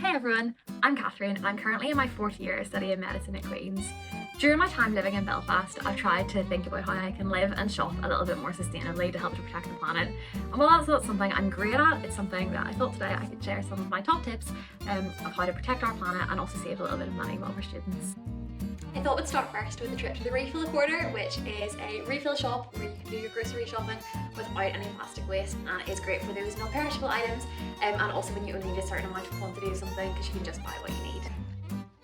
Hey everyone, I'm Catherine. I'm currently in my 4th year studying medicine at Queen's. During my time living in Belfast, I've tried to think about how I can live and shop a little bit more sustainably to help to protect the planet. And while that's not something I'm great at, it's something that I thought today I could share some of my top tips of how to protect our planet and also save a little bit of money while we're students. I thought we'd start first with a trip to the Refill Quarter, which is a refill shop where you can do your grocery shopping without any plastic waste, and it's great for those non-perishable items and also when you only need a certain amount of quantity of something because you can just buy what you need.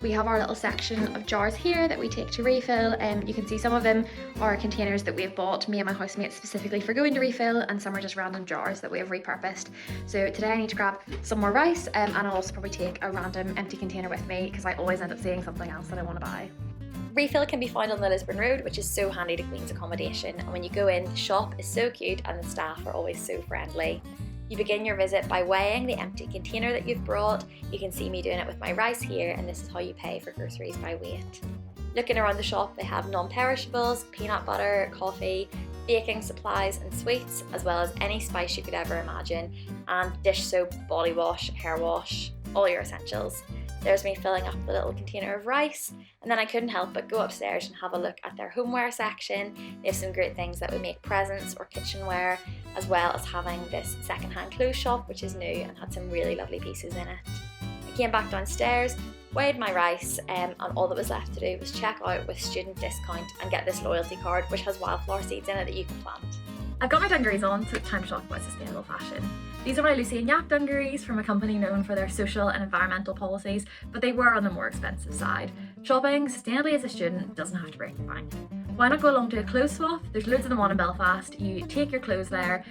We have our little section of jars here that we take to refill, and you can see some of them are containers that we've bought, me and my housemates, specifically for going to refill, and some are just random jars that we have repurposed. So today I need to grab some more rice and I'll also probably take a random empty container with me because I always end up seeing something else that I want to buy. Refill can be found on the Lisburn Road, which is so handy to Queen's accommodation, and when you go in, the shop is so cute and the staff are always so friendly. You begin your visit by weighing the empty container that you've brought. You can see me doing it with my rice here, and this is how you pay for groceries by weight. Looking around the shop, they have non-perishables, peanut butter, coffee, baking supplies and sweets, as well as any spice you could ever imagine, and dish soap, body wash, hair wash, all your essentials. There's me filling up the little container of rice, and then I couldn't help but go upstairs and have a look at their homeware section. They have some great things that would make presents or kitchenware, as well as having this second-hand clothes shop, which is new and had some really lovely pieces in it. I came back downstairs, weighed my rice, and all that was left to do was check out with student discount and get this loyalty card, which has wildflower seeds in it that you can plant. I've got my dungarees on, so it's time to talk about sustainable fashion. These are my Lucy and Yak dungarees from a company known for their social and environmental policies, but they were on the more expensive side. Shopping sustainably as a student doesn't have to break the bank. Why not go along to a clothes swap? There's loads of them on in Belfast. You take your clothes there,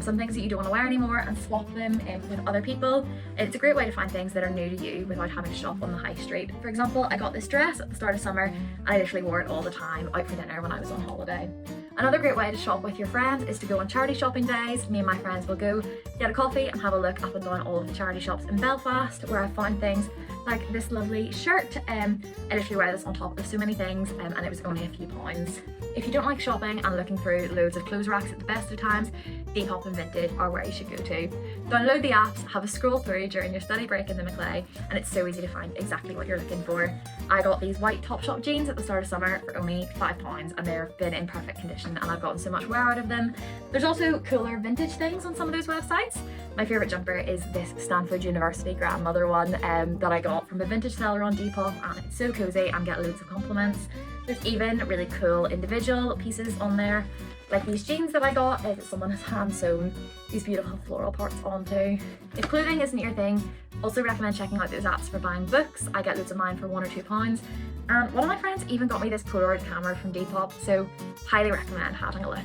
some things that you don't want to wear anymore, and swap them with other people. It's a great way to find things that are new to you without having to shop on the high street. For example, I got this dress at the start of summer and I literally wore it all the time out for dinner when I was on holiday. Another great way to shop with your friends is to go on charity shopping days. Me and my friends will go get a coffee and have a look up and down all of the charity shops in Belfast, where I found things like this lovely shirt. I literally wear this on top of so many things and it was only a few pounds. If you don't like shopping and looking through loads of clothes racks at the best of times, Depop and Vinted are where you should go to. Download the apps, have a scroll through during your study break in the Maclay, and it's so easy to find exactly what you're looking for. I got these white Topshop jeans at the start of summer for only £5 and they've been in perfect condition and I've gotten so much wear out of them. There's also cooler vintage things on some of those websites. My favourite jumper is this Stanford University grandmother one that I got from a vintage seller on Depop, and it's so cosy and get loads of compliments. There's even really cool individual pieces on there, like these jeans that I got that someone has hand sewn these beautiful floral parts onto. If clothing isn't your thing, also recommend checking out those apps for buying books. I get loads of mine for £1 or £2. And one of my friends even got me this Polaroid camera from Depop, so highly recommend having a look.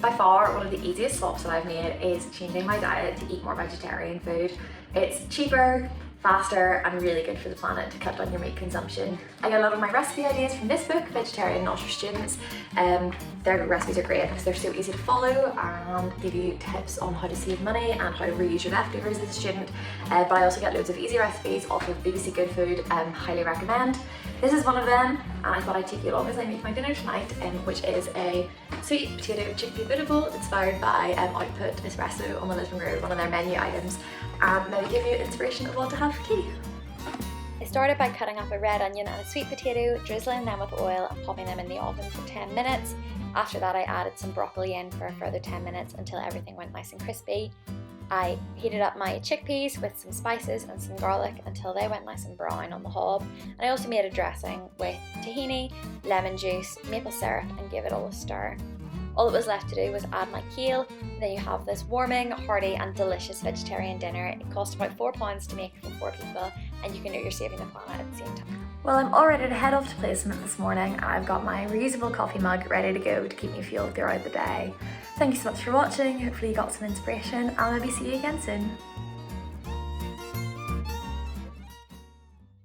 By far, one of the easiest swaps that I've made is changing my diet to eat more vegetarian food. It's cheaper, faster, and really good for the planet to cut down your meat consumption. I get a lot of my recipe ideas from this book, Vegetarian Not for Students. Their recipes are great because they're so easy to follow and give you tips on how to save money and how to reuse your leftovers as a student. But I also get loads of easy recipes off of BBC Good Food, highly recommend. This is one of them, and I thought I'd take you along as I make my dinner tonight, which is a sweet potato chickpea Buddha bowl inspired by Output Espresso on the Lisburn Road, one of their menu items, and maybe give you inspiration of what to have for tea. I started by cutting up a red onion and a sweet potato, drizzling them with oil and popping them in the oven for 10 minutes. After that I added some broccoli in for a further 10 minutes until everything went nice and crispy. I heated up my chickpeas with some spices and some garlic until they went nice and brown on the hob, and I also made a dressing with tahini, lemon juice, maple syrup, and gave it all a stir. All that was left to do was add my kale, and then you have this warming, hearty and delicious vegetarian dinner. It cost about £4 to make for 4 people, and you can know you're saving the planet at the same time. Well, I'm all ready to head off to placement this morning, and I've got my reusable coffee mug ready to go to keep me fueled throughout the day. Thank you so much for watching. Hopefully you got some inspiration. I'll maybe see you again soon.